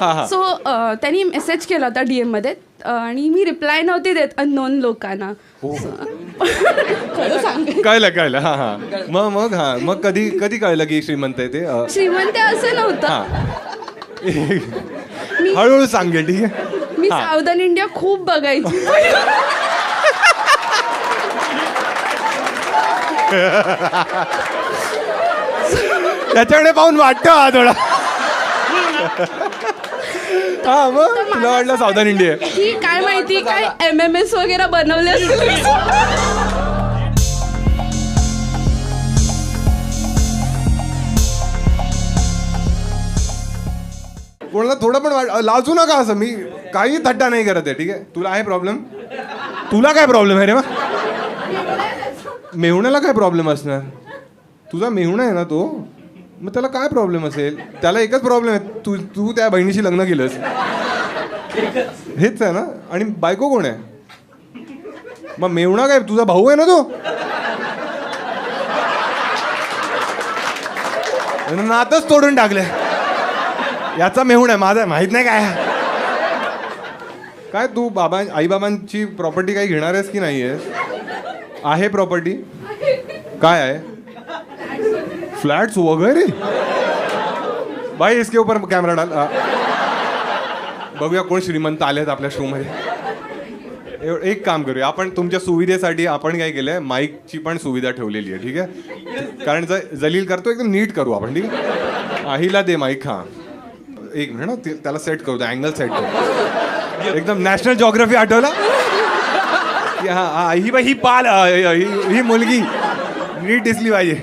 हा. सो त्यांनी मेसेज केला होता DM मध्ये आणि मी रिप्लाय नव्हती देत अननोन लोकांना. खरं सांग, कळलं हा. मग कधी कळलं की श्रीमंत आहे ते? श्रीमंत आहे असं नव्हतं. हळूहळू सांगे, ठीक आहे. मी सावधान इंडिया खूप बघायची. त्याच्याकडे पाहून वाटतं हा थोडा. हा, मग तुला वाटलं सावधान इंडिया की काय माहिती काय MMS वगैरे बनवले असतील. कोणाला थोडं पण लाजू नका असं. मी काही थट्टा नाही करत आहे, ठीक आहे. तुला आहे प्रॉब्लेम? तुला काय प्रॉब्लेम आहे रे? मग मेहुण्याला काय प्रॉब्लेम असणार? तुझा मेहुणा आहे ना तो, मग त्याला काय प्रॉब्लेम असेल? त्याला एकच प्रॉब्लेम आहे, तू त्या बहिणीशी लग्न केलंस, हेच आहे ना. आणि बायको कोण आहे? मग मेहुणा काय तुझा भाऊ आहे ना तो? नातच तोडून टाकले. याचा मेहुण आहे, माझा माहित नाही काय तू आई बाबांची प्रॉपर्टी काही घेणार आहेस की नाही आहेस? आहे प्रॉपर्टी? काय आहे? फ्लॅट्स वगैरे? भाई इसके ऊपर कॅमेरा डाल. बघूया कोण श्रीमंत आलेत आपल्या शो मध्ये. एक काम करूया आपण, तुमच्या सुविधेसाठी आपण काय केलंय, माईकची पण सुविधा ठेवलेली आहे, ठीक आहे. कारण जलील करतो एकदम नीट करू आपण, ठीक आहे. हिला दे माईक. हा, एक मिनिट ना, त्याला सेट करू दे, अँगल सेट करू. एकदम नॅशनल जॉग्राफी आठवला की हा ही पाल, ही मुलगी नीट दिसली पाहिजे.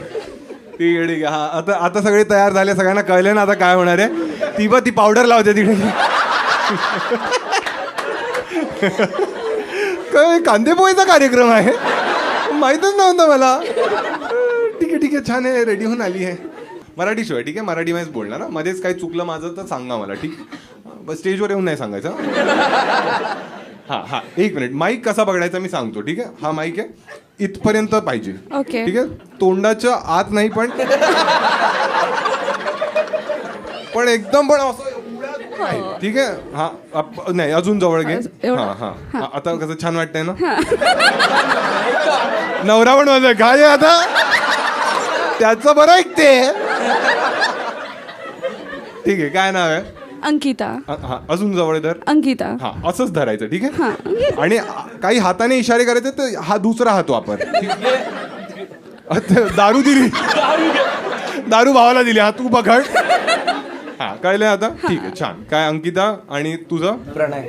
ठीक आहे. आता सगळे तयार झाले, सगळ्यांना कळले ना आता काय होणार आहे. ती पावडर लावते तिकडे. काय कांदेपोळीचा कार्यक्रम आहे, माहीतच नव्हतं मला. ठीक आहे छान आहे, रेडी होऊन आली आहे. मराठी शो आहे, ठीक आहे. मराठी मध्येच बोलणार ना. मध्येच काही चुकलं माझं तर सांगा मला, ठीक. बस स्टेजवर येऊन नाही सांगायचं. हा, एक मिनिट. माईक कसा बघायचा मी सांगतो, ठीक आहे. हा माईक आहे, इथपर्यंत पाहिजे, ओके. ठीक आहे. तोंडाच्या आत नाही, पण एकदम पण असं, ठीक आहे. हा, नाही अजून जवळ घे. हा. आता कसं छान वाटतंय ना? नवरा पण माझा काय आता त्याचं बरं ऐकते. ठीक आहे. काय नाव आहे? अंकिता. हा, अजून जवळ धर. अंकिता. हा, असंच धरायचं, ठीक आहे. आणि काही हाताने इशारे करायचे, तर हा दुसरा हात वापर. दारू दिली, दारू भावाला दिली, हा तू पकड. हा, कळलंय आता? ठीक आहे, छान. काय अंकिता आणि तुझं? प्रणय.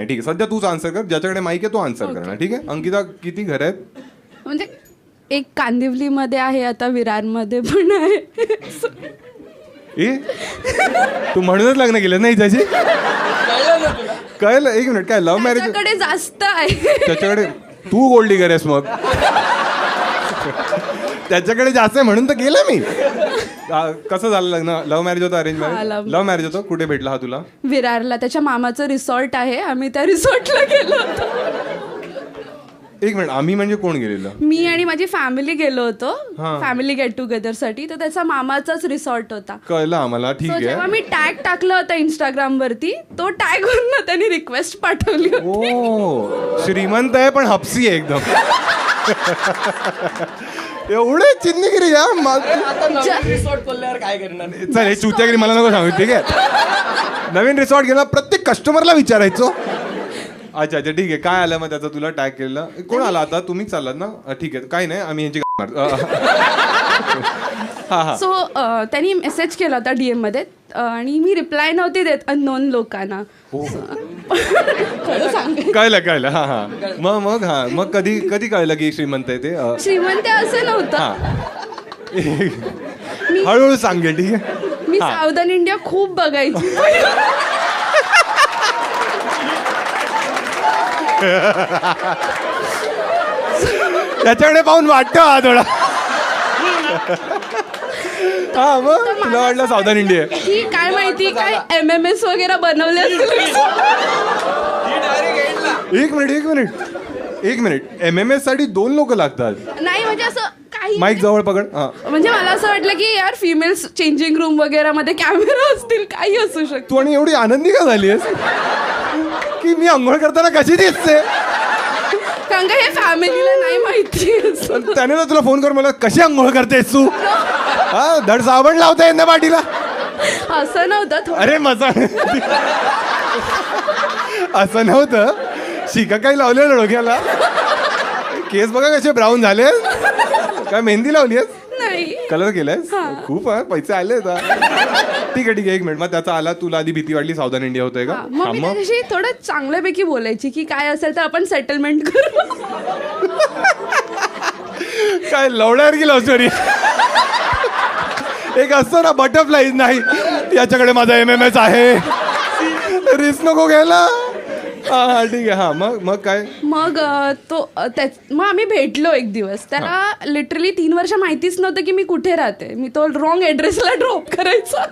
ठीक आहे. सध्या तूच आन्सर कर, ज्याच्याकडे माईक आहे तो आन्सर करणार, ठीक आहे. अंकिता, किती घर आहेत? म्हणजे एक कांदिवलीमध्ये आहे, आता विरारमध्ये पण आहे. तू म्हणूनच लग्न केलं नाही त्याची? कळलं. एक मिनिट. काय लव्ह मॅरेज? त्याच्याकडे जास्त आहे. त्याच्याकडे तू गोल्ड डिगर आहेस मग? त्याच्याकडे जास्त आहे म्हणून तर केलं मी. कसं झालं लग्न? लव्ह मॅरेज होतं, अरेंज मॅरेज? लव्ह मॅरेज होतं. कुठे भेटला हा तुला? विरारला. त्याच्या मामाचं रिसॉर्ट आहे, आम्ही त्या रिसॉर्टला गेलो होतो. एक मिनिट, आम्ही म्हणजे कोण गेलेलं? मी आणि माझी फॅमिली गेलो होतो, फॅमिली गेट टुगेदर साठी. तर त्याचा मामाचाच रिसॉर्ट होता. कळलं आम्हाला, ठीक आहे. जेव्हा मी टॅग टाकला होता इंस्टाग्राम वरती, तो टॅग वरून त्यांनी रिक्वेस्ट पाठवली होती. ओ, श्रीमंत आहे पण हपसी आहे एकदम. एवढे चिन्नीगिरी या. रिसॉर्ट खोलल्यावर काय करणार? चल, हे चुत्यागिरी मला नको सांगू, ठीक आहे. नवीन रिसॉर्ट गेला, प्रत्येक कस्टमरला विचारायचो. अच्छा, ठीक आहे. काय आलं मग त्याचा? तुला टॅग केलं कोण आला? आता तुम्हीच चाललात ना? ठीक आहे, काही नाही, आम्ही यांची सो त्यांनी मेसेज केला होता DM मध्ये आणि मी रिप्लाय नव्हती देत अननोन लोकांना. खरं सांग, कळलं. हा. मग कधी कळलं की श्रीमंत आहे ते? श्रीमंत आहे असं नव्हतं. हळूहळू सांगे, ठीक आहे. मी सावधान इंडिया खूप बघायची. त्याच्याकडे पाहून वाटतं हा थोडा. हा, मग तुला वाटलं सावधान इंडिया की काय माहिती काय MMS वगैरे बनवले असतील. एक मिनिट. MMS साठी 2 लोक लागतात? नाही म्हणजे असं काही माईक जवळ पकड हा. म्हणजे मला असं वाटलं की यार फिमेल्स चेंजिंग रूम वगैरे मध्ये कॅमेरा असतील, काही असू शकतो. तू आणि एवढी आनंदी का झालीस की मी आंघोळ करताना कशी दिसते? कारण का हे फॅमिलीला नाही माहिती. त्याने ना तुला फोन करून मला कशी आंघोळ करतेस तू? हा धड साबण लावता येत ना पाठीला. असं नव्हतं थोडं. अरे मजा असं नव्हतं. शिका काही लावले डोक्याला? केस बघा कसे ब्राऊन झाले. काय मेहंदी लावली आहेस? नाही. कलर केलायस? खूप पैसे आले ठीक आहे 1 मिनिट. मग त्याचा आला, तुला आधी भीती वाटली सावधान इंडिया होतोय का? मग मी त्याच्याशी थोडं चांगल्यापैकी बोलायची की काय असेल तर आपण सेटलमेंट करू. काय लवड्यावर की लव्ह स्टोरी? एक असतं ना बटरफ्लाय, नाही याच्याकडे माझा MMS आहे, रिस्क नको घ्यायला. हा ठीक आहे. हा मग काय? मग मग आम्ही भेटलो एक दिवस. त्याला लिटरली 3 वर्ष माहितीच नव्हतं की मी कुठे राहते. मी तो रॉंग ऍड्रेसला ड्रॉप करायचा.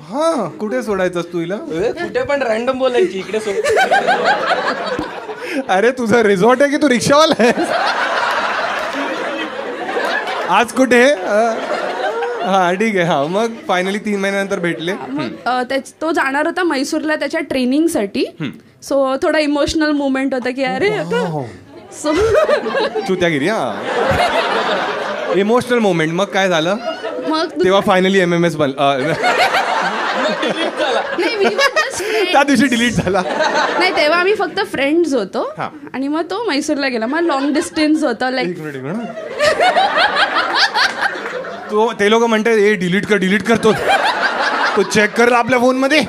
हा कुठे सोडायचंस तू हिला? कुठे पण रॅन्डम बोलायची इकडे अरे तुझं रिसॉर्ट आहे की तू रिक्षावाला आहे? आज कुठे? हा ठीक आहे. हा मग फायनली 3 महिन्यानंतर भेटले. मग तो जाणार होता मैसूरला त्याच्या ट्रेनिंगसाठी. सो थोडा इमोशनल मुवमेंट होता की अरे सो चुत्यागिरी. हा इमोशनल मोमेंट. मग काय झालं? मग तेव्हा फायनली MMS बन नाही, we were just friends. त्या दिवशी डिलीट झाला. नाही, तेव्हा आम्ही फक्त फ्रेंड्स होतो. हा. आणि मग तो मैसूरला गेला. मग लॉंग डिस्टन्स होता लाईक. एक मिनिट. तो ते लोक म्हणतात ए डिलीट कर तो चेक कर आपल्या फोन मध्ये.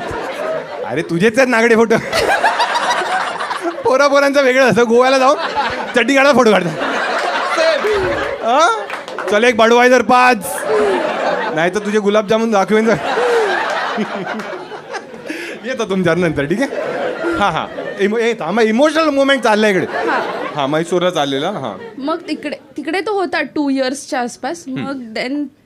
अरे तुझेच आहेत नागडे फोटो. पोरांचं वेगळं असं. गोव्याला जाऊन चड्डी काढा फोटो काढता. चल एक बडवायझर 5, नाही तर तुझे गुलाबजामुन दाखवेन. येतो तुमच्या नंतर ठीक आहे. हा इमोशनल मुवमेंट चाललाय इकडे. हा मैसूरला चाललेला. हा मग तिकडे तो होता 2 इयर्सच्या आसपास. मग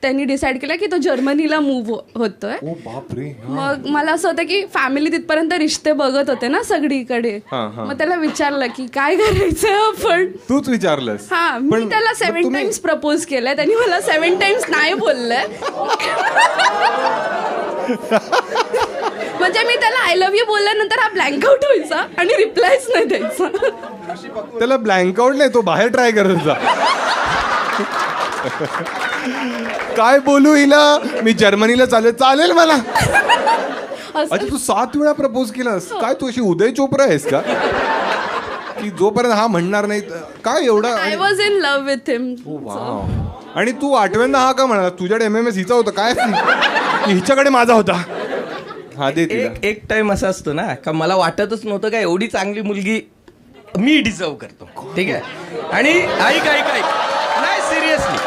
त्यांनी डिसाईड केलं की तो जर्मनीला मूव्ह होतोय. ओ बापरे. मग मला असं होतं की फॅमिली तिथपर्यंत रिश्ते बघत होते ना सगळीकडे. मग त्याला विचारलं की काय करायचं आपण. तूच विचारलंस? हा मी त्याला 7 टाइम्स प्रपोज केलंय. त्यांनी मला 7 टाइम्स नाही बोललंय. म्हणजे मी त्याला आय लव्ह यू बोलल्यानंतर हा ब्लँक आउट व्हायचा आणि रिप्लायच नाही द्यायचा. त्याला ब्लँक आउट नाही, तो बाहेर ट्राय करत होता. काय बोलू हिला? मी जर्मनीला चालेल मला. अच्छा तू 7 वेळा प्रपोज केलास? काय तू अशी उदय चोप्रा आहेस का की जोपर्यंत हा म्हणणार नाही काय एवढा? I was in love with him. आणि तू 8व्यांदा हा का म्हणाला? तुझ्याकडे MMS हिचा होता काय? हिच्याकडे माझा होता. हा दे तिला. एक टाइम असा असतो ना का मला वाटतच नव्हतं का एवढी चांगली मुलगी मी डिझर्व करतो. ठीक आहे. आणि ऐक नाही सिरियसली.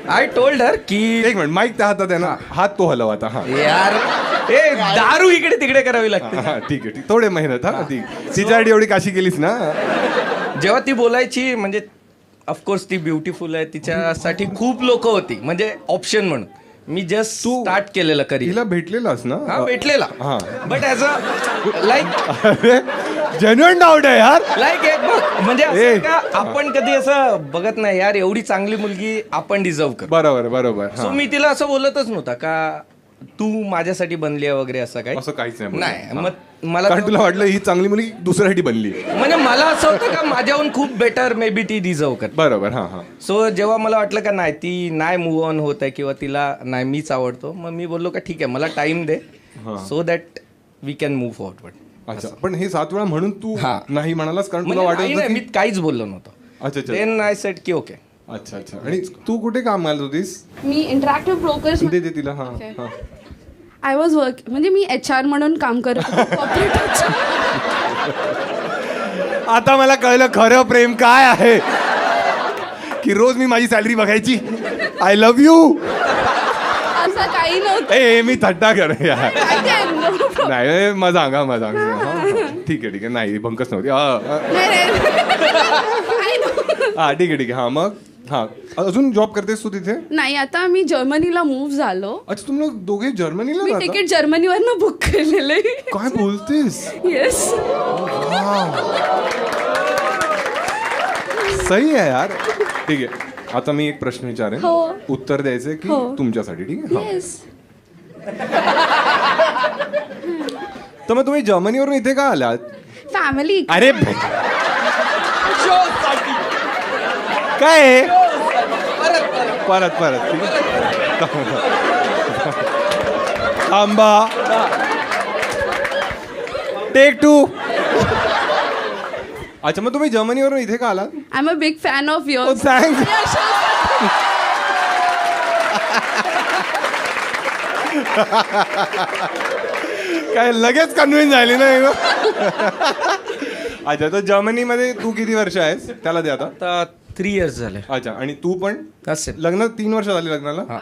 आय टोल्ड हर की एक मिनिट माईक त्या हातात आहे ना, हात तो हलव आता. हा यार दारू इकडे तिकडे करावी लागते. हा ठीक आहे थोडे मेहनत. हा ती तिच्यासाठी एवढी काशी केलीस ना. जेव्हा ती बोलायची म्हणजे ऑफकोर्स ती ब्युटिफुल आहे, तिच्यासाठी खूप लोक होती म्हणजे ऑप्शन म्हणून. मी जस्ट स्टार्ट केलेलं करी. तिला भेटलेलास ना? हा भेटलेला. But as a like genuine doubt आहे यार. लाईक म्हणजे असं का आपण कधी असं बघत नाही यार एवढी चांगली मुलगी आपण डिझर्व कर. बरोबर. सो मी तिला असं बोलतच नव्हता का तू माझ्यासाठी बनली आहे वगैरे असं काही. असं काहीच नाही. मग मला कारण तुला वाटलं ही चांगली मुलगी दुसऱ्यासाठी बनली. म्हणजे मला असं होतं का माझ्याहून खूप बेटर मे बी ती डिझर्व कर. बरोबर. हा. सो जेव्हा मला वाटलं का नाही ती नाही मूव्ह ऑन होत आहे किंवा तिला नाही मीच आवडतो, मग मी बोललो का ठीक आहे मला टाइम दे so that we can move forward. अच्छा पण हे 7 वेळा म्हणून तू नाही म्हणालास कारण तुला म्हणजे वाटत मी काहीच बोललो नव्हतो. अच्छा. देन आय सेड की ओके. अच्छा. आणि तू कुठे काम घालत होतीस? मी इंटरॅक्टिव्ह ब्रोकर्स. दे तिला. हा. आय वॉज म्हणजे मी HR म्हणून काम करत होते. आता मला कळलं खरं प्रेम काय आहे. की रोज मी माझी सॅलरी बघायची. I love you. असं काही नव्हतं. ए मी थट्टा कर यार. काय नाही मजा ठीक आहे नाही भंकस नव्हती. हा ठीक आहे. हा मग हा अजून जॉब करतेस तू तिथे? नाही आता मी जर्मनीला मूव्ह झालो. अच्छा तुम्ही दोघे जर्मनीला? मी तिकीट जर्मनीवरनं बुक केलेलं आहे. काय बोलतेस? येस. सही आहे यार. ठीक आहे, आता मी एक प्रश्न विचारेन, हो. उत्तर द्यायचे की हो. तुमच्यासाठी, ठीक आहे? हा. येस. तर मग तुम्ही जर्मनीवरून इथे का आलात? फॅमिली. अरे काय आहे? परत ठीक आहे. थांबा, टेक 2. अच्छा, मग तुम्ही जर्मनीवरून इथे का आलात? I am a big fan of yours. Thanks. काय लगेच कन्व्हिन्स झाली नाही गं? अच्छा, तर जर्मनीमध्ये तू किती वर्ष आहेस त्याला दे आता. आता 3 years झाले अच्छा, आणि तू पण असेल. लग्न 3 वर्ष झाली लग्नाला. हा.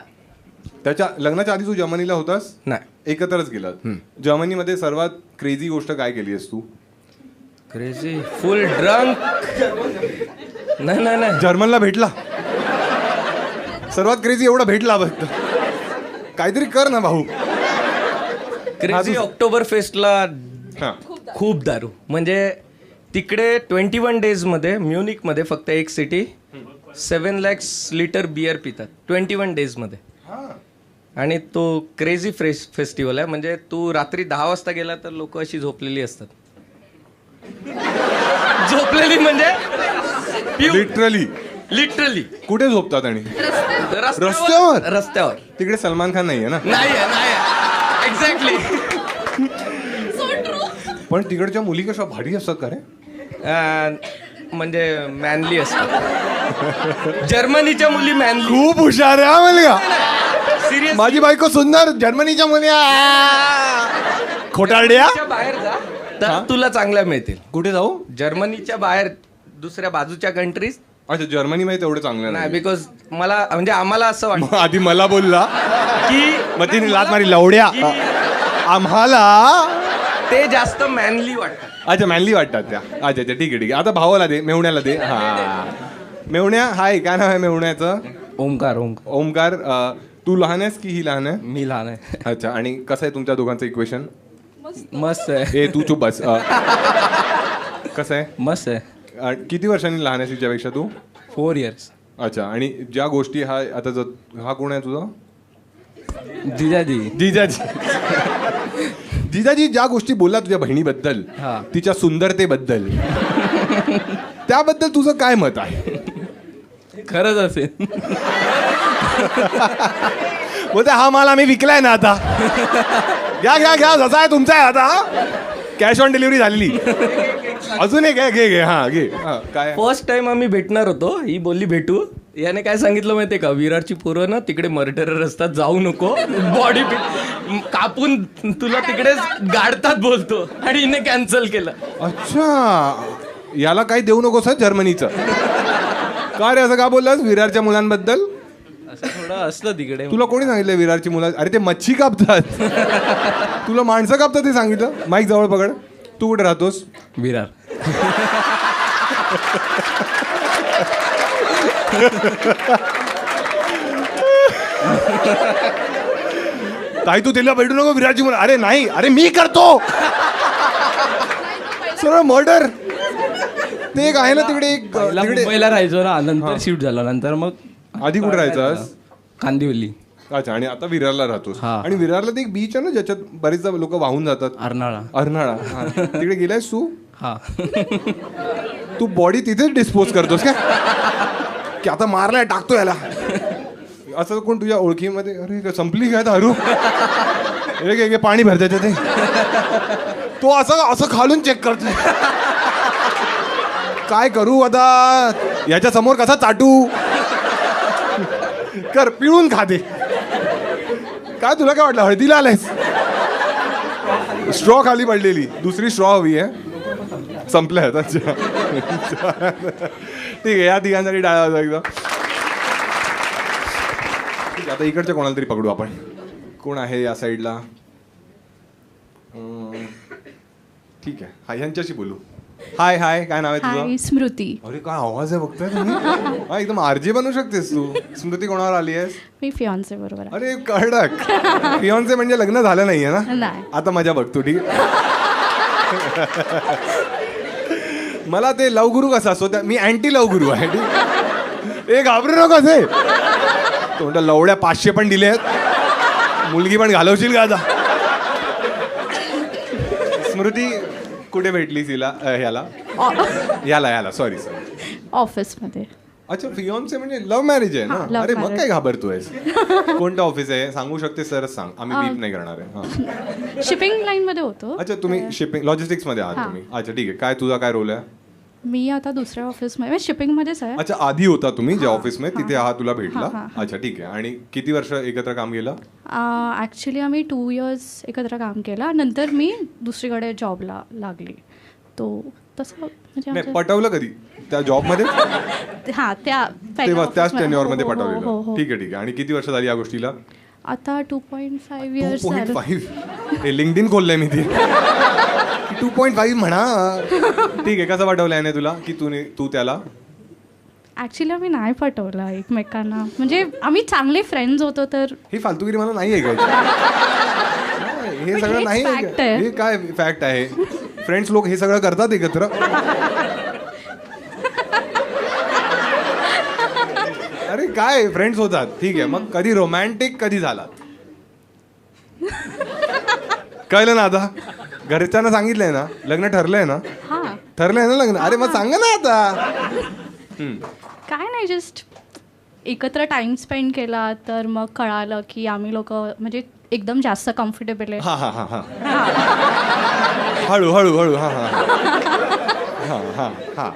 त्याच्या लग्नाच्या आधी तू जर्मनीला होतास? नाही. एकत्रच गेलात. जर्मनीमध्ये सर्वात क्रेझी गोष्ट काय केली आहेस तू? क्रेझी फुल ड्रंक. नाही जर्मनला भेटला? सर्वात क्रेझी एवढा भेटला फक्त. काहीतरी कर ना भाऊ. क्रेझी ऑक्टोबर फेस्टला हा. खूप दारू. म्हणजे तिकडे 21 days मध्ये म्युनिकमध्ये फक्त एक सिटी 7 lakhs लिटर बियर पितात 21 days मध्ये. आणि तो क्रेझी फेस्टिवल आहे. म्हणजे तू रात्री 10 वाजता गेला तर लोक अशी झोपलेली असतात. झोपलेली म्हणजे लिटरली कुठे झोपतात? आणि रस्त्यावर. तिकडे सलमान खान नाहीये ना? नाही एक्झॅक्टली. पण तिकडच्या मुली कशा भारी असतात का रे? म्हणजे मॅनली असतात. जर्मनीच्या मुली मॅनली. खूप हुशार आहे हा मुलगा. सिरियस. माझी बायको सुंदर, जर्मनीच्या मुली खोटारड्या. बाहेर जा तर तुला चांगल्या मिळतील. कुठे जाऊ? जर्मनीच्या बाहेर दुसऱ्या बाजूच्या कंट्रीज. अच्छा, जर्मनीमध्ये तेवढं चांगलं नाही, बिकॉज मला म्हणजे आम्हाला असं वाटतं मग आधी मला बोलला की मग तिने लात मारी लवड्या. आम्हाला ते जास्त मॅनली वाटतं. अच्छा, मॅनली वाटतात त्या. अच्छा, ठीक आहे. आता भावाला दे, मेवण्याला दे. हा, मेवण्या. हाय, काय नाव आहे मेवण्याचं? ओमकार. ओमकार. तू लहान आहेस की ही लहान आहे? मी लहान आहे. अच्छा, आणि कसं आहे तुमच्या दोघांचं इक्वेशन? मस्त आहे. ए तू चुप बस. कसं आहे? मस्त आहे. किती वर्षांनी लहान आहेस तिच्यापेक्षा तू? 4 years. अच्छा, आणि ज्या गोष्टी हा कोण आहे तुझा? जिजाजी. जिजाजी ज्या गोष्टी बोलला तुझ्या बहिणीबद्दल, हा. तिच्या सुंदरतेबद्दल, त्याबद्दल तुझं काय मत आहे? खरंच असेल. बोलते हा माल आम्ही विकलाय ना आता. घ्या जसा आहे तुमचा आहे आता. कॅश ऑन डिलिव्हरी झालेली. अजून एक आहे. घे. हा, घे. काय? फर्स्ट टाइम आम्ही भेटणार होतो. ही बोलली भेटू. याने काय सांगितलं माहितीये का? विरारची पोरं ना तिकडे मर्डरर असतात, जाऊ नको. बॉडी कापून तुला तिकडे गाडतात बोलतो. आणि हिने कॅन्सल केलं. अच्छा, याला काही देऊ नकोस हा जर्मनीचं. का रे असं का बोललास विरारच्या मुलांबद्दल? असं थोडं असलं तिकडे. तुला कोणी सांगितलं विरारची मुलं? अरे ते मच्छी कापतात. तुला माणसं कापतात ते सांगितलं? माईक जवळ पकड. तू कुठे राहतोस? विरार. ताई तू तिला भेटू नको विरारची मुलं. अरे नाही, अरे मी करतो सरळ मर्डर. ते एक आहे ना तिकडे एक तिकडे. मुंबईला राहायचो ना, नंतर शिफ्ट झाला. नंतर मग आधी कुठे राहायचास? कांदिवली. अच्छा, आणि आता विरारला राहतोस. हा. आणि विरारला ते एक बीच आहे ना ज्याच्यात बरेचदा लोक वाहून जातात. अर्नाळा. हा. तिकडे गेलायस तू? हा. तू बॉडी तिथेच डिस्पोज करतोस का? की आता मारलाय, टाकतो याला. असं कोण तुझ्या ओळखीमध्ये? अरे संपली काय दारू? घे पाणी भर त्याच्यात ते. तो असं खालून चेक करतो. काय करू आता याच्या समोर, कसा चाटू? कर, पिळून खाते. काय तुला काय वाटलं हळदीला आलायस? स्ट्रॉ खाली पडलेली, दुसरी स्ट्रॉ हवी आहे. संपल्या आहेत. अच्छा ठीक आहे, या तिघांसाठी डाळा होता एकदा. ठीक आहे, आता इकडच्या कोणाला तरी पकडू आपण. कोण आहे या साईडला? ठीक आहे, हा ह्यांच्याशी बोलू. हाय, काय नाव आहे तुझं? हाय, स्मृती. अरे काय आवाज आहे बघताय तुम्ही. हा, एकदम आरजे बनू शकतेस तू. स्मृती कोणावर आली आहेस? मी फियांसे बरोबर आहे. अरे कडक. फियॉन्से म्हणजे लग्न झालं नाहीये ना? नाही. आता मजा बघतो. ठीक आहे. मला ते लव गुरु कसा असतो, मी अँटी लव गुरु आहे. ए घाबरू नकोस हे तो म्हणतो लवड्या 500 पण दिले आहेत मुलगी पण घालवशील का आता. स्मृती कुठे भेटली तिला ह्याला याला सॉरी ऑफिसमध्ये. अच्छा फियॉन्से म्हणजे लव्ह मॅरेज आहे हा, ना. love अरे मग marriage. काय घाबरतोयस. कोणतं ऑफिस आहे सांगू शकते सरच सांग आम्ही बीप नाही करणार आहे. हा. शिपिंग लाईनमध्ये होतो. अच्छा तुम्ही शिपिंग लॉजिस्टिक्स मध्ये आहात हा. तुम्ही. अच्छा ठीक आहे काय तुझा काय रोल आहे. मी आता दुसऱ्या ऑफिसमध्ये शिपिंगमध्येच आहे. अच्छा आधी होता तुम्ही ज्या ऑफिसमध्ये तिथे हा तुला भेटला. हा. अच्छा ठीक आहे आणि किती वर्ष एकत्र काम केलं. ॲक्च्युली आम्ही 2 years एकत्र काम केलं. नंतर मी दुसरीकडे जॉबला लागली. तो तसं म्हणजे नाही पटवलं कधी त्या जॉब मध्ये हां त्या तेव्हा त्याच टेन्युअर मध्ये हो, हो, पटवलेलं. हो. ठीक आहे आणि किती वर्ष झाली या गोष्टीला. आता 2.5 years झालं. 2.5 हे लिंक्डइन खोललंय मी ती 2.5 म्हणा. ठीक आहे कसं पाठवलं याने तुला की तू त्याला. ऍक्च्युली आम्ही नाही पटवलं एकमेकांना. म्हणजे आम्ही चांगले फ्रेंड्स होतो तर. ही फालतूगिरी मला नाही आहे काय. हे सगळं हेच नाही fact आहे. हे काय फॅक्ट आहे. फ्रेंड्स लोक हे सगळं करतात एकत्र. अरे काय फ्रेंड्स होतात ठीक आहे मग कधी रोमॅन्टिक कधी झाला कळलं ना आता. घरच्यांना सांगितलंय ना लग्न ठरलंय ना. हां ठरलंय ना लग्न. अरे मग सांगा ना आता. काय नाही जस्ट एकत्र टाइम स्पेंड केला तर मग कळालं की आम्ही लोक म्हणजे एकदम जास्त कम्फर्टेबल आहे. हा हा हा हा हळू हळू हळू हा हा हा हा हा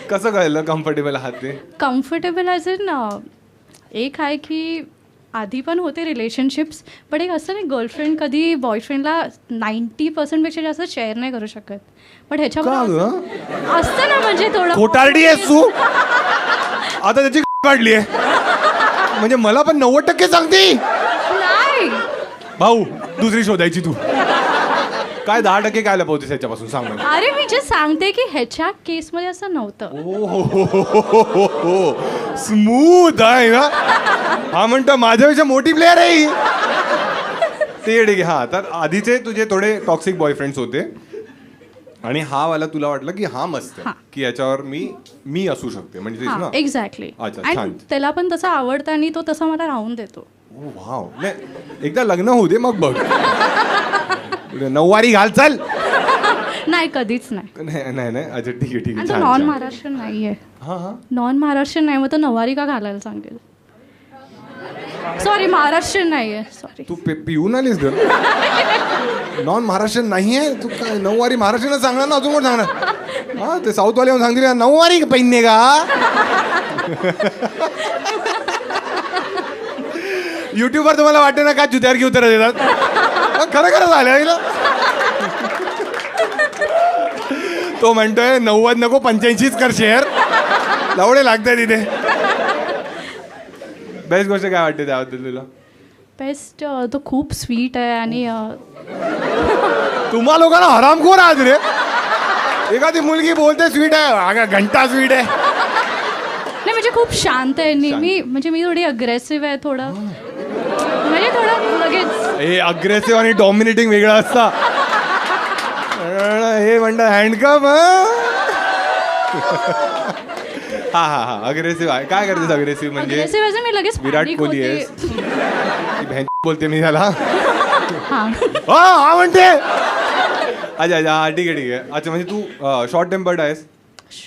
कसं कळलं कम्फर्टेबल आहात ते. कम्फर्टेबल ॲज इन एक आहे की आधी पण होते रिलेशनशिप्स बट एक असं नाही गर्लफ्रेंड कधी बॉयफ्रेंडला 90% पेक्षा जास्त शेअर नाही करू शकत. बट ह्याच्यामध्ये असतं ना म्हणजे थोडं खोटारडी आहेस तू आता त्याची काढली आहे म्हणजे मला पण 90% सांगते. नाही भाऊ दुसरी शोधायची तू. काय 10% काय लपवतेस ह्याच्यापासून सांग मला. अरे मी जे सांगते की ह्याच्या केसमध्ये असं नव्हतं. स्मूथ आहे ना. हा म्हणतो माझ्यापेक्षा मोठी प्लेअर आहे ही. ते ठीक आहे. हा तर आधीचे तुझे थोडे टॉक्सिक बॉयफ्रेंड्स होते आणि हा वाला तुला वाटलं की हा मस्त आहे की याच्यावर मी असू शकते म्हणजे तेच ना. एक्झॅक्टली. अच्छा, छान. आणि त्याला पण तसं आवडतं आणि तो तसा मला राहून देतो. ओ वाव. नाही एकदा लग्न होऊ दे मग बघ. 9वारी घाल चल. नाही कधीच नाही. नाही नाही अच्छा ठीक आहे ठीक आहे आणि तो छान, नॉन छान. महाराष्ट्रीयन नाहीये. हा हा नॉन महाराष्ट्रीयन नाही मग तो नवारी का घालायला सांगेल. सॉरी महाराष्ट्रीयन नाहीये सॉरी. तू पिऊन आलीस घर. नॉन महाराष्ट्रीयन नाहीये तू काय 9वारी महाराष्ट्रीयन सांगणार ना अजून कोण सांगणार. हा ते साऊथवाले येऊन सांगतील 9वारी पहिने का. युट्यूबवर तुम्हाला वाटते ना का जुत्यावर घेऊ उत्तर देतात. खरं खरं झालं. तो म्हणतोय 90 नको 85 कर शेअर लवडे लागतंय तिथे. बेस्ट गोष्ट काय वाटते त्याबद्दल तुला. बेस्ट तो खूप स्वीट आहे आणि तुम्हा लोकांना हरामखोर आहात रे. एखादी मुलगी बोलते स्वीट आहे घंटा स्वीट आहे. नाही म्हणजे खूप शांत आहे नेहमी. म्हणजे मी थोडी अग्रेसिव्ह आहे थोडं म्हणजे थोडं लगेच. हे अग्रेसिव्ह आणि डॉमिनेटिंग वेगळं असतं. हे म्हणतात हँडकम. हा हा हा अग्रेसिव्ह आहे. काय करतेस अग्रेसिव्ह म्हणजे. अग्रेसिव्ह असं मी लगेच विराट panic कोहली होते. आहेस. बहन बोलते मी त्याला. हा हा म्हणते. अच्छा अच्छा हा ठीक आहे. अच्छा म्हणजे तू शॉर्ट टेम्पर्ड आहेस.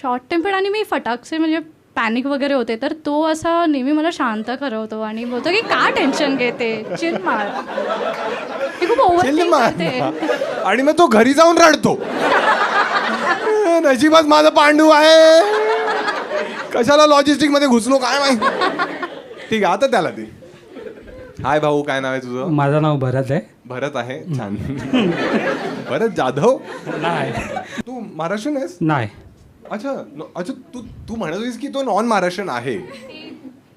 शॉर्ट टेम्पर्ड आणि मी फटाकसे म्हणजे पॅनिक वगैरे होते तर तो असा नेहमी मला शांत करवतो आणि बोलतो की का टेन्शन घेते चिल मार. मी खूप ओव्हरथिंक करते. आणि मग तो घरी जाऊन रडतो. नशिबात माझा पांडू आहे. कशाला लॉजिस्टिक मध्ये घुसलो काय माहिती. ठीक आहे आता त्याला ते. हाय भाऊ काय नाव आहे तुझं. माझं नाव भरत आहे. भरत आहे छान. भरत जाधव. नाही तू महाराष्ट्रीयन आहेस. नाही अच्छा अच्छा तू म्हणत होतीस की तो नॉन महाराष्ट्रीयन आहे.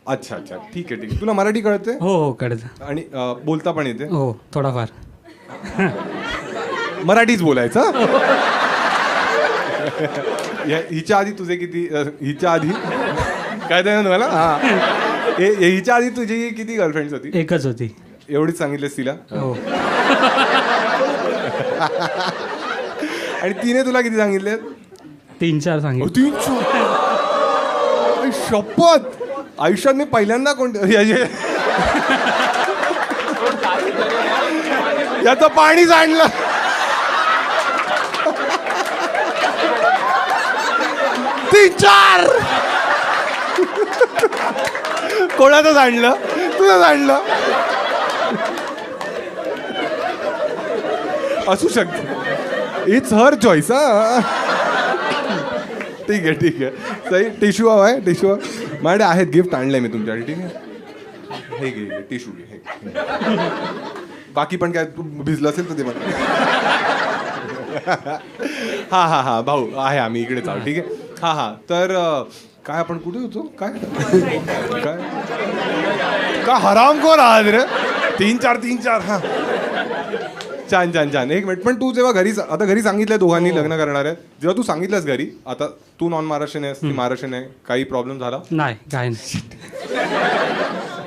अच्छा अच्छा ठीक आहे ठीक आहे. तुला मराठी कळते. हो हो कळतं. आणि बोलता पण येते. हो थोडाफार. मराठीच बोलायचं. हिच्या आधी तुझे किती हिच्या आधी काय ते ना तुम्हाला. हा हिच्या आधी तुझी किती गर्लफ्रेंड्स होती. एकच होती. एवढीच सांगितलेस तिला. हो आणि तिने तुला किती सांगितले. 3-4 सांगितलं. शपथ आयुष्यात मी पहिल्यांदा याचं पाणी सांडलं. तीन चार कोणाचं सांडलं? तुझं सांडलं असू शकत. It's her choice. हा ठीक आहे सही. टिश्यू हवा आहे? टिश्यू माझ्याकडे आहेत, गिफ्ट आणलंय मी तुमच्यासाठी. ठीक आहे हे घे टिश्यू घे. बाकी पण काय तू भिजलं असेल तर ते मला. हा भाऊ आहे, आम्ही इकडेच आहोत. ठीक आहे. हा तर काय आपण कुठे होतो? काय हरामखोर आहात रे. तीन चार. हा छान. एक मिनिट, पण तू जेव्हा घरी सांगितलंय दोघांनी लग्न करणार आहे, जेव्हा तू सांगितलंस घरी, आता तू नॉन महाराष्ट्रीयन आहेस, ती महाराष्ट्रीयन आहे, काही प्रॉब्लेम झाला? नाही, काय नाही.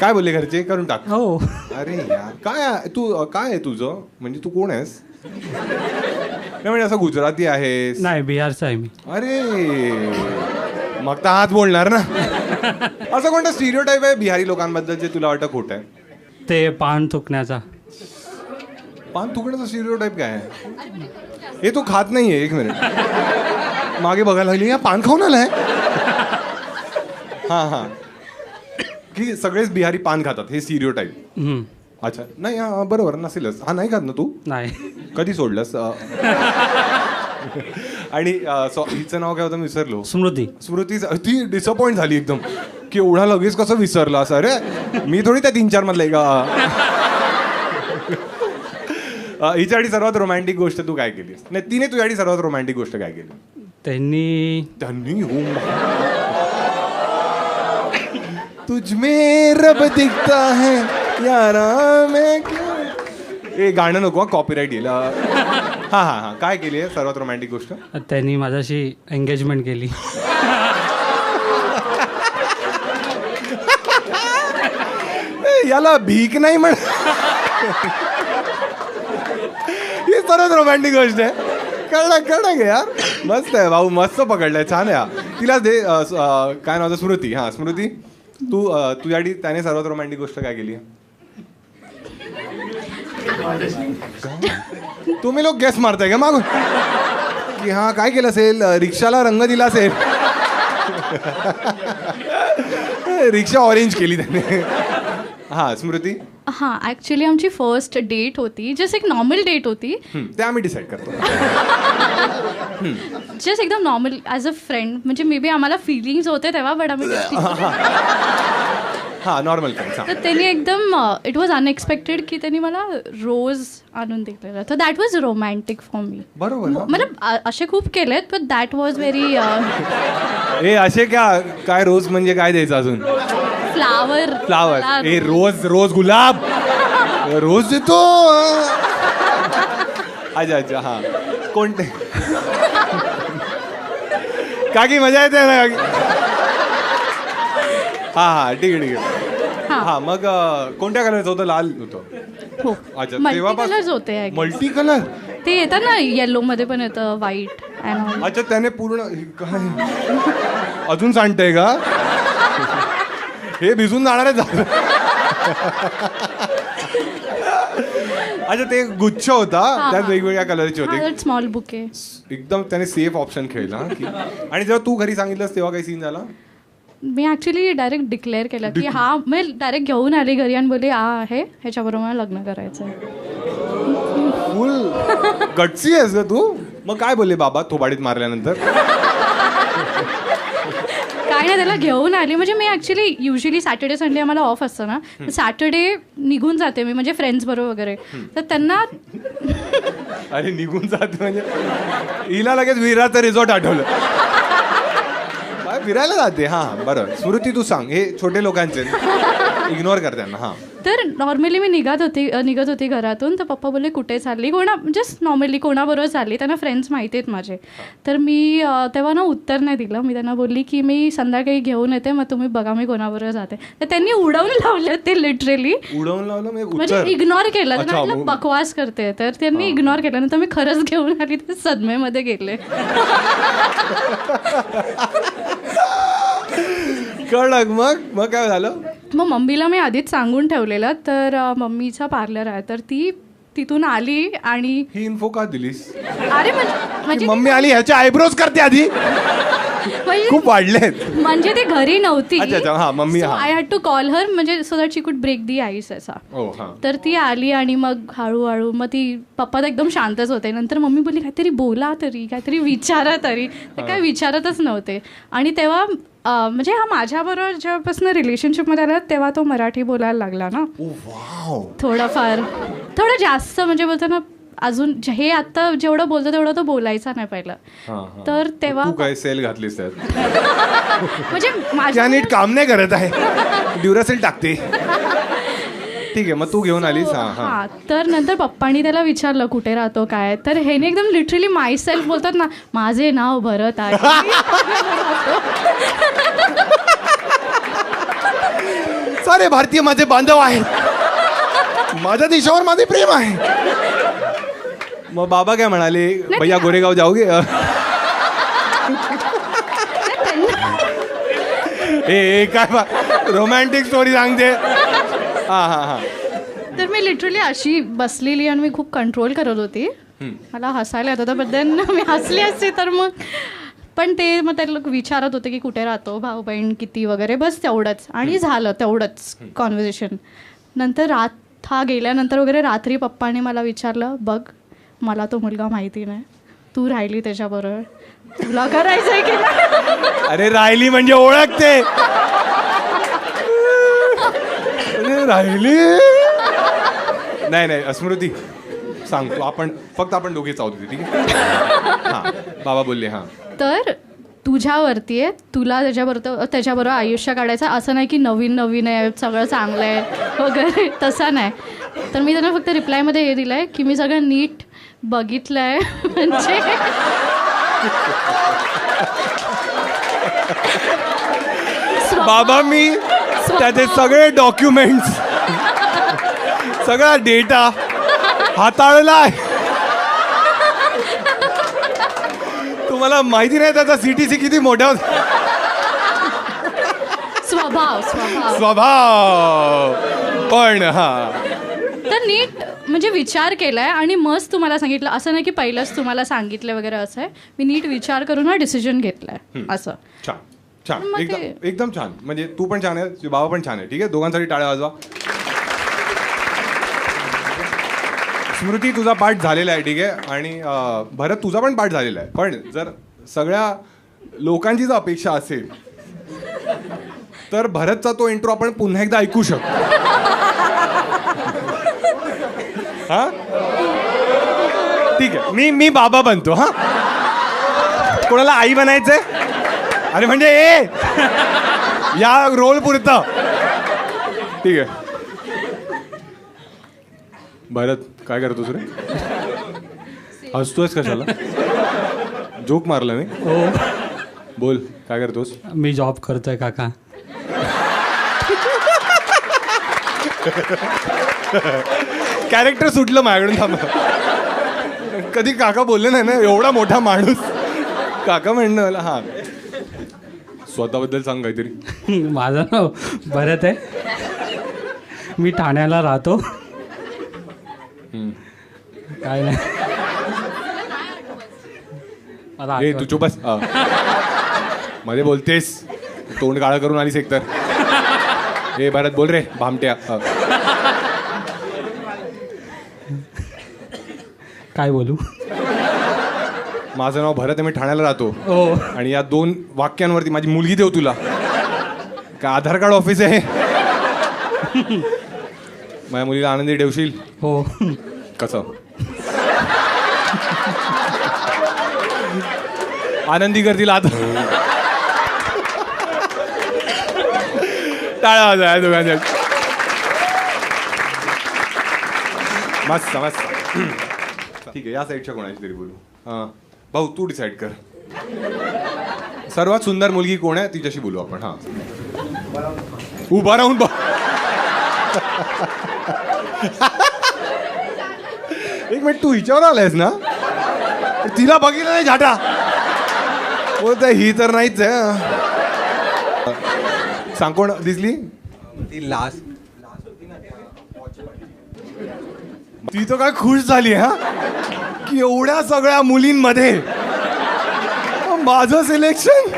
काय बोलले घरचे? करून टाक. हो. अरे यार काय आहे तुझं? म्हणजे तू कोण आहेस? नाही म्हणजे असं गुजराती आहेस? नाही, बिहारचा आहे मी. अरे मग तर हाच बोलणार ना. असं कोणतं स्टिरियोटाईप आहे बिहारी लोकांबद्दल जे तुला वाटतं खोटं आहे? ते पान थुकण्याचा. पान थुकण्याचा स्टिरियोटाईप काय आहे? हे तू खात नाहीये. एक मिनिट मागे बघायला लागली, या पान खाऊन आलाय? हा की सगळेच बिहारी पान खातात हे स्टिरियोटाईप. अच्छा नाही, हा बरोबर नसेलच. हा नाही खात ना तू? नाही. कधी सोडलंस? आणि हिचं नाव काय होतं विसरलो. स्मृती. ती डिसअपॉइंट झाली एकदम की एवढा लगेच कसं विसरला असं. अरे मी थोडी त्या 3-4 मधलं आहे का. हिच्यासाठी सर्वात रोमॅन्टिक गोष्ट तू काय केलीस? नाही, तिने तुझ्यासाठी सर्वात रोमॅन्टिक गोष्ट काय केली? त्यांनी तुझमें रब दिखता है यारा मैं क्यों. ए गाणं नको, कॉपीराईट येईल. हा काय केली आहे सर्वात रोमॅन्टिक गोष्ट? त्यांनी माझ्याशी एंगेजमेंट केली. याला भीक नाही म्हण. ही सर्वात रोमॅन्टिक गोष्ट आहे. कळलं घे यार. मस्त आहे भाऊ, मस्त पकडलंय. छान आहे. तिला दे. काय नाव? स्मृती. हा स्मृती, तू तुझ्यासाठी त्याने सर्वात रोमॅन्टिक गोष्ट काय केली? तुम्ही लोक गेस मारताय का मागून की हा काय केलं असेल? रिक्षाला रंग दिला असेल. रिक्षा ऑरेंज केली त्याने. हा स्मृती. हां ॲक्च्युली आमची फर्स्ट डेट होती. जस्ट एक नॉर्मल डेट होती. ते आम्ही डिसाईड करतो. जस्ट एकदम नॉर्मल ॲज अ फ्रेंड. म्हणजे मे बी आम्हाला फिलिंग्स होते तेव्हा, बट आम्ही हा नॉर्मल फ्रेंड्स. तर त्यांनी एकदम इट वॉज अनएक्सपेक्टेड की त्यांनी मला रोज आणून दिलेला. तर that was romantic for me. बरोबर. मतलब असे खूप केलेत, बट दॅट वॉज व्हेरी. ए असे काय रोज म्हणजे काय द्यायचं अजून? फ्लावर. ए रोज गुलाब. रोज देतो. अच्छा हा कोणते? काकी मजा येते ना? हा ठीक आहे. हा मग कोणत्या कलरचं होतं? लाल होतं. अच्छा मल्टी होते. मल्टी कलर ते येतात ना, येलो मध्ये पण येतं, व्हाईट. अच्छा त्याने पूर्ण काय अजून सांगतंय का? हे भिजून जाणार आहे. अच्छा ते गुच्छ होता, त्यात वेगवेगळ्या कलरचे होते. Small bouquet. एकदम त्याने सेफ ऑप्शन खेळला. आणि जेव्हा तू घरी सांगितलंस तेव्हा काही सीन झाला? मी ऍक्च्युली डायरेक्ट डिक्लेअर केलं की हा, मी डायरेक्ट घेऊन आली घरी आणि बोलली आहे ह्याच्याबरोबर मला लग्न करायचं आहे. फुल गटसी आहेस ग तू. मग काय बोलले बाबा थोबाडीत मारल्यानंतर? काय नाही, त्याला घेऊन आली. म्हणजे मी ऍक्च्युली युजली सॅटर्डे संडे आम्हाला ऑफ असतं ना, सॅटर्डे निघून जाते मी, म्हणजे फ्रेंड्स बरोबर वगैरे. तर त्यांना अरे निघून जाते म्हणजे हिला लगेच विराचं रिसॉर्ट आठवलं. फिरायला जाते. हा बरं स्मृती तू सांग. हे छोटे लोकांचे इग्नोर कर त्यांना. हा तर नॉर्मली मी निघत होती घरातून. तर पप्पा बोलले कुठे चालली? जस्ट नॉर्मली कोणाबरोबर चालली. त्यांना फ्रेंड्स माहिती आहेत माझे. तर मी तेव्हा ना उत्तर नाही दिलं. मी त्यांना बोलली की मी संध्याकाळी घेऊन येते, मग तुम्ही बघा मी कोणाबरोबर जाते. तर त्यांनी उडवून लावले ते लिटरली. उडवून लावलं म्हणजे इग्नोर केलं. त्यांना बकवास करते, तर त्यांनी इग्नोर केलं. नंतर मी खरंच घेऊन आली, ते सदमेमध्ये गेले. कडक. मग काय झालं? मग मम्मीला मी आधीच सांगून ठेवलेलं, तर मम्मीचा पार्लर आहे, तर ती तिथून आली आणि ही इन्फो का दिलीस? अरे म्हणजे मम्मी आली ह्याचे आयब्रोज करते आधी, खूप वाढलेत. म्हणजे ती घरी नव्हती. अच्छा, हा, मम्मी, हा. I had to call her, म्हणजे सो दॅट शी कुड ब्रेक दी आईस असा. तर ती आली आणि मग हळूहळू मग ती पप्पा तर एकदम शांतच होते. नंतर मम्मी बोलली काहीतरी बोला तरी, काहीतरी विचारा तरी. ते काय विचारतच नव्हते. आणि तेव्हा म्हणजे हा माझ्याबरोबर जेव्हापासून रिलेशनशिपमध्ये आला तेव्हा तो मराठी बोलायला लागला ना. थोडं जास्त, म्हणजे बोलतो ना अजून हे आता जेवढं बोलतो तेवढं तो बोलायचा नाही पहिलं. तर तेव्हा तू काय सेल घातलीस त्यात? म्हणजे त्या माझ्या नीट काम नाही करत आहे, ड्युरासेल टाकते. ठीक आहे, मग तू घेऊन आलीस. हा, तर नंतर पप्पांनी त्याला विचारलं कुठे राहतो काय, तर ह्याने एकदम लिटरली माय सेल्फ बोलतात ना, माझे नाव भरत आहे. सारे भारतीय माझे बांधव आहेत, माझ्या देशावर माझे प्रेम आहे. मग बाबा काय म्हणाले, भैया गोरेगाव जाओगे? ए काय रोमॅन्टिक स्टोरी सांगते. हा. तर मी लिटरली अशी बसलेली आणि मी खूप कंट्रोल करत होती. मला हसायला येत होतं, बद्दल मी हसली असते तर मग. पण ते मग ते लोक विचारत होते की कुठे राहतो, भाऊ बहीण किती वगैरे, बस तेवढंच. आणि झालं तेवढंच कॉन्व्हर्सेशन. नंतर हा गेल्यानंतर वगैरे रात्री पप्पाने मला विचारलं, बघ मला तो मुलगा माहिती नाही, तू राहिली त्याच्याबरोबर, तुला करायचंय की नाही? अरे राहिली म्हणजे ओळखते, राहिली नाही. स्मृती सांगतो, आपण दोघेच आहोत, ठीक आहे? हा, बाबा बोलले. हा, तर तुझ्यावरती आहे, तुला त्याच्याबरोबर आयुष्य काढायचं. असं नाही की नवीन आहे, सगळं चांगलं आहे वगैरे, तसं नाही. तर मी त्यांना फक्त रिप्लायमध्ये हे दिलं आहे की मी सगळं नीट बघितलं आहे. म्हणजे बाबा मी त्याचे सगळे डॉक्युमेंट्स, सगळा डेटा हाताळला आहे. तुम्हाला माहिती नाही त्याचा CTC किती मोठा स्वभाव. पण हा, तर नीट म्हणजे विचार केलाय आणि मस्त तुम्हाला सांगितलं. असं नाही की पहिलंच तुम्हाला सांगितलं वगैरे, असं आहे मी नीट विचार करून हा डिसिजन घेतलाय. असं छान, एकदम छान. म्हणजे तू पण छान आहे, बाबा पण छान आहे. ठीक आहे, दोघांसाठी टाळ्या वाजवा. स्मृती तुझा पाठ झालेला आहे, ठीक आहे, आणि भरत तुझा पण पाठ झालेला आहे. पण जर सगळ्या लोकांची जर अपेक्षा असेल तर भरतचा तो इंट्रो आपण पुन्हा एकदा ऐकू शकतो. हा, ठीक आहे, मी बाबा बनतो. हा, कोणाला आई बनायचंय? अरे म्हणजे या रोल पुरतं. ठीक आहे. भरत काय करतोस रे? हसतोयस कशाला? जोक मारला मी. हो, बोल काय करतोस? मी जॉब करतोय काका. कॅरेक्टर सुटलं माझ्याकडून. थांबा, कधी काका बोलले नाही ना, एवढा मोठा माणूस काका म्हणणं मला. हा, स्वतःबद्दल सांग काहीतरी. माझं नाव भरत आहे, मी ठाण्याला राहतो. काय नाही. ए तू चुप बस. मध्ये बोलतेस, तोंड काळं करून आलीस एकतर. ए भरत बोल रे भामट्या. काय बोलू? माझं नाव भरत आहे, मी ठाण्याला राहतो. हो. आणि या 2 वाक्यांवरती माझी मुलगी देऊ तुला. काय आधार कार्ड ऑफिस आहे? माझ्या मुलीला आनंदी ठेवशील? हो. कसं आनंदी करतील आता? टाळा वाजवा दोघांच्या. मस्त मस्त. ठीक आहे, या साईडच्या कोणाची तरी बोलू. हां भाऊ तू डिसाईड कर. सर्वात सुंदर मुलगी कोण आहे तिच्याशी बोलू आपण. हां उभा राहून एक मिनिट, तू हिच्यावर आलायस ना? तिला बघितलं नाही झाटा बोलत, ही तर नाहीच आहे. सांग कोण दिसली ती लास्ट ती तर काय खुश झाली हा की एवढ्या सगळ्या मुलींमध्ये माझं सिलेक्शन.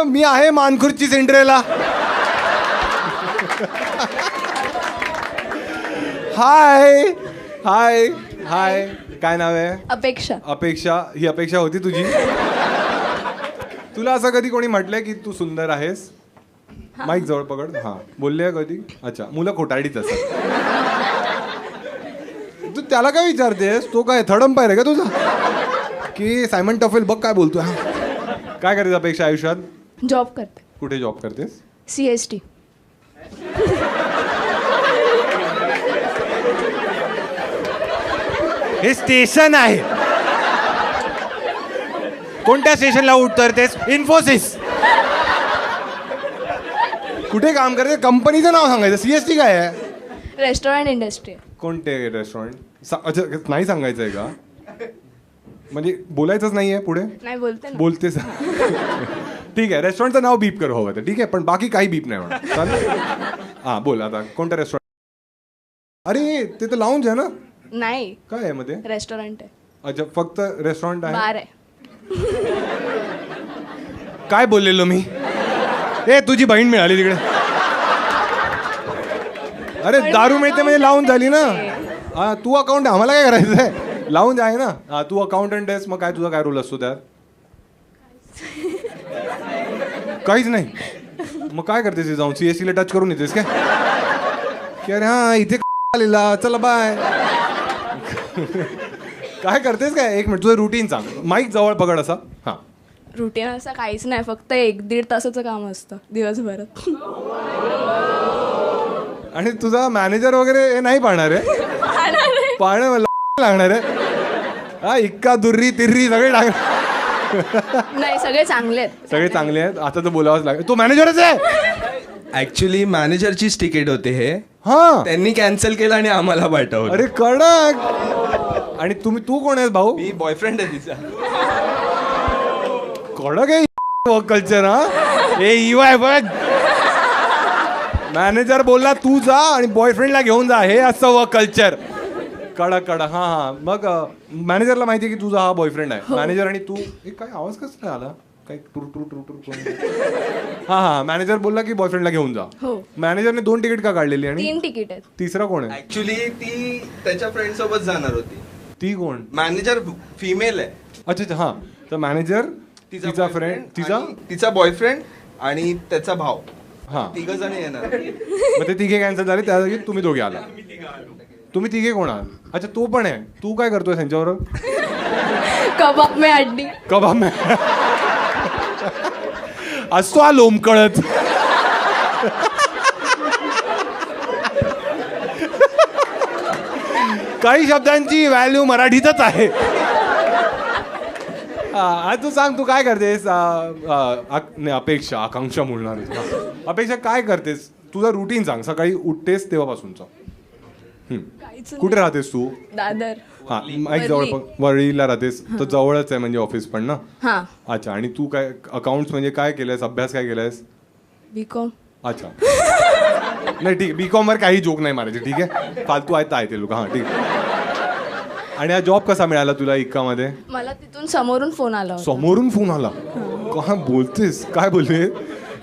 मी आहे मानखुर्ची सेंट्रेला. हाय हाय हाय काय नाव आहे? अपेक्षा. अपेक्षा. ही अपेक्षा होती तुझी? तुला असं कधी कोणी म्हटलंय की तू सुंदर आहेस? माईक जवळ पकड. हा बोलले कधी? अच्छा, मुलं खोटारडीच असतात. तू त्याला काय विचारतेस? तो काय थर्ड अंपायर आहे का तुझा की सायमन टफेल? बघ काय बोलतोय. काय करतेस अपेक्षा आयुष्यात? जॉब करते. कुठे जॉब करतेस? CST. हे स्टेशन आहे. कोणत्या स्टेशनला उतरतेस? इन्फोसिस. कुठे काम करते? कंपनीचं नाव सांगायचं. CST काय आहे? Restaurant industry. कोणते रेस्टॉरंट? अच्छा, नाही सांगायचं आहे का? म्हणजे बोलायचंच नाही आहे पुढे? नाही बोलते ना. बोलतेस. ठीक आहे, रेस्टॉरंटचं नाव बीप कर हवं तर ठीक आहे, पण बाकी काही बीप नाही म्हणा. चालेल. हां बोल आता कोणतं रेस्टॉरंट? अरे ते तर लाऊंज आहे ना? नाही, काय आहे मध्ये? रेस्टॉरंट आहे. अच्छा, फक्त रेस्टॉरंट आहे? बार आहे. काय बोललेलो मी? ए तुझी बहीण मिळाली तिकडे. अरे दारू मिळते म्हणजे लावून झाली ना. हा तू अकाउंट, आम्हाला काय करायचं आहे? लावून आहे ना. हा तू अकाउंटंट आहेस, मग काय तुझा काय रोल असतो त्यात? काहीच नाही. मग काय करतेस जाऊन? CST ला टच करून येतेस काय की अरे हा इथे आलेला चला बाय? काय करतेस काय? एक मिनिट तुझं रुटीन सांग. माईक जवळ पकड असा. हा रुटीन असं काहीच नाही, फक्त 1-1.5 तासाचं काम असतं दिवसभरात. आणि तुझा मॅनेजर वगैरे हे नाही पाहणार आहे? पाहणं लागणार आहे. हा इक्का दुर्री तिर्री सगळे लागणार. नाही, सगळे चांगले आहेत. सगळे चांगले आहेत. आता तर बोलावंच लागेल. तो मॅनेजरच आहे. ऍक्च्युली मॅनेजरचीच तिकीट होते हे. हा त्यांनी कॅन्सल केलं आणि आम्हाला पाठवलं. अरे कडक. आणि तू कोण आहेस भाऊ? मी बॉयफ्रेंड आहे तिचा. कडक आहे कल्चर. हा ए EY बघ. मॅनेजर बोलला तू जा आणि बॉयफ्रेंडला घेऊन जा. हे असं वर्क कल्चर. कडक कडक. हा हा. मग मॅनेजरला माहिती आहे की तुझा हा बॉयफ्रेंड आहे. मॅनेजर आणि तू काय आवाज कसं काय आला? काय टूर टूर टूर टूर. हा हा. मॅनेजर बोलला की बॉयफ्रेंडला घेऊन जा. हो. मॅनेजरने 2 तिकीट का काढलेली? आणि 3 तिकीट आहेत. तिसरा कोण आहे? ऍक्च्युली ती त्याच्या फ्रेंड सोबत जाणार होती. ती कोण? मॅनेजर फिमेल आहे. अच्छा अच्छा. हा तर मॅनेजर, तिचा फ्रेंड, तिचा बॉयफ्रेंड आणि त्याचा भाव. हा 3 जण येणार. मग ते तिघे कॅन्सल झाले, त्या जागी तुम्ही दोघे आला. तुम्ही तिघे कोण आहात? अच्छा तो पण आहे. तू काय करतोय त्यांच्यावर? कबाब में हड्डी. कबाब में असतो हा लोमकळत. काही शब्दांची व्हॅल्यू मराठीतच आहे. तू सांग, तू काय करतेस? अपेक्षा, आकांक्षा बोलणार. अपेक्षा काय करतेस? तुझा रुटीन सांग, सकाळी उठतेस तेव्हापासूनचा. कुठे राहतेस तू? दादर. हा माईक जवळ वरळीला राहतेस तर जवळच आहे म्हणजे ऑफिस पण ना. हा. अच्छा. आणि तू काय अकाउंट्स म्हणजे काय केलंयस? अभ्यास काय केलायस? BCom. अच्छा. नाही ठीक. BCom वर काही जोक नाही मारायचे. ठीक आहे, फालतू आहे ते लोक. हा ठीक. आणि हा जॉब कसा मिळाला तुला इक्कामध्ये? मला तिथून समोरून फोन आला होता. समोरून फोन आला? काय बोलतेस? काय बोलले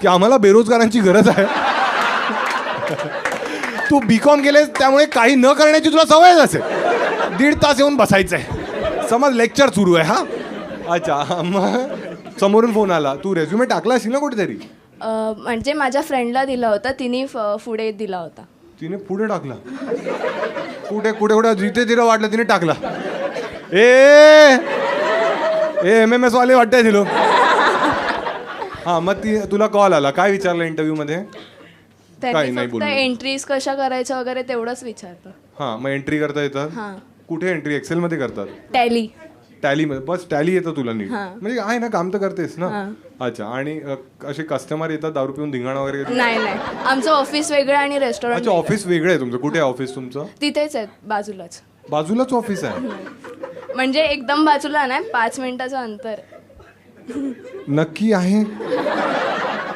की आम्हाला बेरोजगारांची गरज आहे? तू BCom केलेस त्यामुळे काही न करण्याची तुला सवयच असेल. 1.5 तास येऊन बसायचंय. समज लेक्चर सुरू आहे. हा अच्छा. मग समोरून फोन आला. तू रेझ्युमे टाकला असेल ना कुठेतरी? म्हणजे माझ्या फ्रेंडला दिला होता, तिने पुढे दिला होता. तिने पुढे टाकला? कुठे कुठे कुठे जिथे तिला वाटलं तिने टाकला. ए MMS वाले वाटतंय तिलो. हा मग तुला कॉल आला. काय विचारलं इंटरव्ह्यू मध्ये? काही नाही फक्त बोललो. एंट्रीज कशा करायच्या वगैरे तेवढंच विचारतं. हा मग एंट्री करता येतात? हा. कुठे एंट्री? एक्सेल मध्ये करतात? टॅली. टॅली मध्ये? बस टॅली येतं तुला नीट? हा. म्हणजे आहे ना, काम तर करतेस ना. हा. अच्छा. आणि असे कस्टमर येतात दारू पिऊन धिंगाणा वगैरे करतात? नाही नाही, आमचं ऑफिस वेगळं आणि रेस्टॉरंट. अच्छा, ऑफिस वेगळं आहे तुमचं. कुठे आहे ऑफिस तुमचं? तिथेच आहे, बाजूलाच. बाजूलाच ऑफिस आहे? म्हणजे एकदम बाजूला नाही, 5 मिनिटाचं अंतर. नक्की आहे?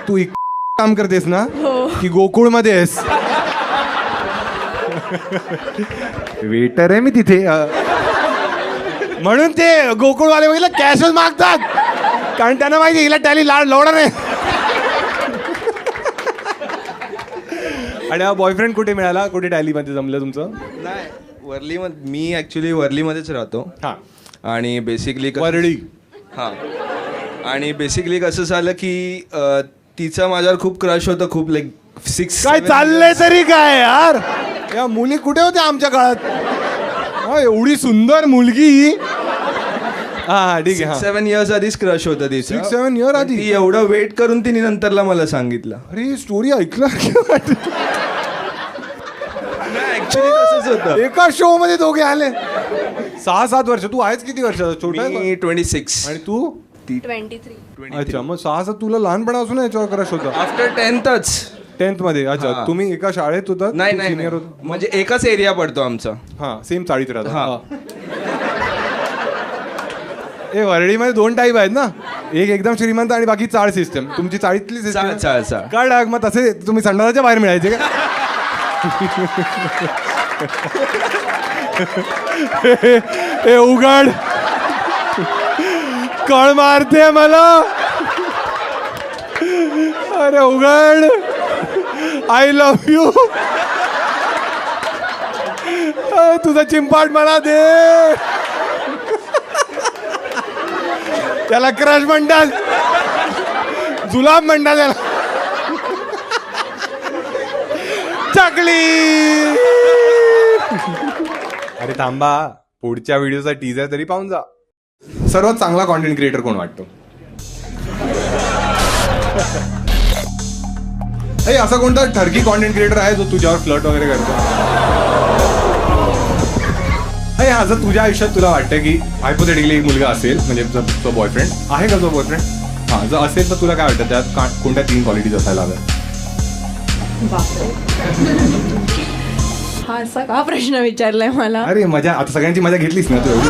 तू काम करतेस ना हो. की गोकुळ मध्ये आहेस? वेटर आहे मी तिथे म्हणून ते गोकुळवाले बघितलं कॅशच मागतात, कारण त्यांना माहिती हिला टॅली लावणार नाही. आणि हा बॉयफ्रेंड कुठे मिळाला, कुठे टॅलीमध्ये जमलं तुमचं? नाही वर्लीमध्ये, मी ॲक्च्युली वर्लीमध्येच राहतो. हा, आणि बेसिकली वरळी. हां, आणि बेसिकली कसं झालं की तिचा माझ्यावर खूप क्रश होतं, खूप लाईक 6 काय चाललंय तरी काय यार, या मुली कुठे होत्या आमच्या काळात? हा, एवढी सुंदर मुलगी. हा ठीक आहे. 7 इयर्स आधीच क्रश होतं तिचं. 6-7 year आधी? ती एवढं वेट करून तिने नंतरला मला सांगितलं. अरे स्टोरी ऐकलं ऍक्च्युली तसंच होतं. एका शो मध्ये दोघे आले. 6-7 वर्ष. तू आहेस किती वर्षाचा? छोटा आहे मी 26. आणि तू? 23. अच्छा, मग 6-7 तुला लहानपणापासून याच्यावर क्रश होता? आफ्टर 10th 10th मध्ये. अच्छा, हा. तुम्ही एका शाळेत होता? नाही नाही सिनियर नाही. होता? म्हणजे एकाच एरिया पडतो आमचा. हा, सेम चाळीत राहता. हा. हा. ए, वरळीमध्ये 2 टाईप आहेत ना, एक एकदम श्रीमंत आणि बाकी चाळ सिस्टम. तुमची चाळीतली सिस्टम? चाळ. काय डाग, मग तसे तुम्ही संडासाच्या बाहेर मिळायचे का? ए उघड, कळ मारते मला. अरे उघड, आय लव्ह यू. तुझा चिंपाट मला दे. त्याला क्रश म्हणतात, जुलाब म्हणतात त्याला. चकली. अरे थांबा, पुढच्या व्हिडिओचा टीजर तरी पाहून जा. सर्वात चांगला कॉन्टेंट क्रिएटर कोण वाटतो? असा कोणता ठरकी कॉन्टेंट क्रिएटर आहे जो तुझ्यावर फ्लर्ट वगैरे करतो? हा, जर तुझ्या आयुष्यात तुला वाटतं की हायपोथेटिकली एक मुलगा असेल, म्हणजे जर तो बॉयफ्रेंड आहे का, तो बॉयफ्रेंड हा जर असेल, तर तुला काय वाटतं त्यात कोणत्या 3 क्वालिटीज असायला हव्या? हा असा का प्रश्न विचारलाय मला? अरे मजा, आता सगळ्यांची मजा घेतलीस ना तू एवढी.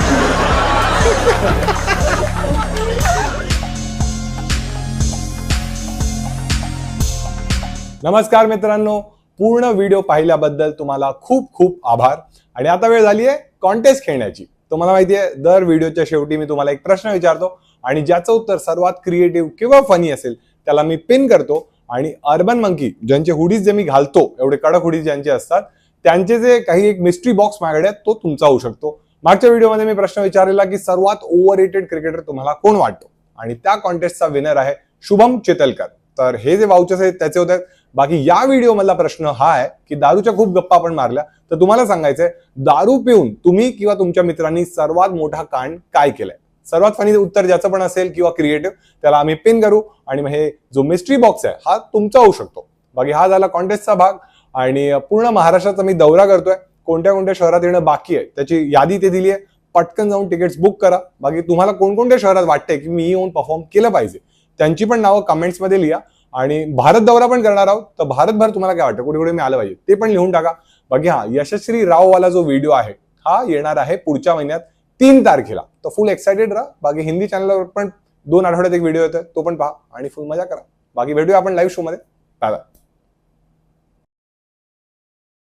नमस्कार मित्रांनो, पूर्ण व्हिडिओ पाहिल्याबद्दल तुम्हाला खूप खूप आभार. आणि आता वेळ झाली आहे कॉन्टेस्ट खेळण्याची. तुम्हाला माहिती आहे, दर व्हिडिओच्या शेवटी मी तुम्हाला एक प्रश्न विचारतो आणि ज्याचं उत्तर सर्वात क्रिएटिव्ह किंवा फनी असेल त्याला मी पिन करतो. आणि अर्बन मंकी ज्यांचे हुडीज जे मी घालतो, एवढे कडक हुडीज ज्यांचे असतात, त्यांचे जे काही एक मिस्ट्री बॉक्स माझ्याकडे तो तुमचा होऊ शकतो. मागच्या व्हिडिओमध्ये मी प्रश्न विचारलेला की सर्वात ओव्हररेटेड क्रिकेटर तुम्हाला कोण वाटतो, आणि त्या कॉन्टेस्टचा विनर आहे शुभम चितलकर. तर हे जे वाउचर्स आहेत त्याचे होते. बाकी या व्हिडिओ मधला प्रश्न हा आहे की दारूच्या खूप गप्पा आपण मारल्या, तर तुम्हाला सांगायचंय दारू पिऊन तुम्ही किंवा तुमच्या मित्रांनी सर्वात मोठा कांड काय केलाय. सर्वात फनी उत्तर ज्याचं पण असेल किंवा क्रिएटिव्ह, त्याला आम्ही पिन करू आणि मग हे जो मिस्ट्री बॉक्स आहे हा तुमचा होऊ शकतो. बाकी हा झाला कॉन्टेस्टचा भाग. आणि पूर्ण महाराष्ट्राचा मी दौरा करतोय, कोणत्या कोणत्या शहरात येणं बाकी आहे त्याची यादी ते दिली आहे. पटकन जाऊन तिकीट्स बुक करा. बाकी तुम्हाला कोणकोणत्या शहरात वाटतंय की मी येऊन परफॉर्म केलं पाहिजे त्यांची पण नावं कमेंट्समध्ये लिहा. आणि भारत दौरा पण करणार आहोत, तर भारतभर तुम्हाला काय वाटतं कुठे कुठे मी आलं पाहिजे ते पण लिहून टाका. बाकी हा यशस्वी राववाला जो व्हिडिओ आहे हा येणार आहे पुढच्या महिन्यात 3 तारखेला. तर फुल एक्साइटेड राहा. बाकी हिंदी चॅनलवर पण 2 आठवड्यात एक व्हिडिओ येतोय, तो पण पहा आणि फुल मजा करा. बाकी भेटूया आपण लाईव्ह शो मध्ये. Bye bye.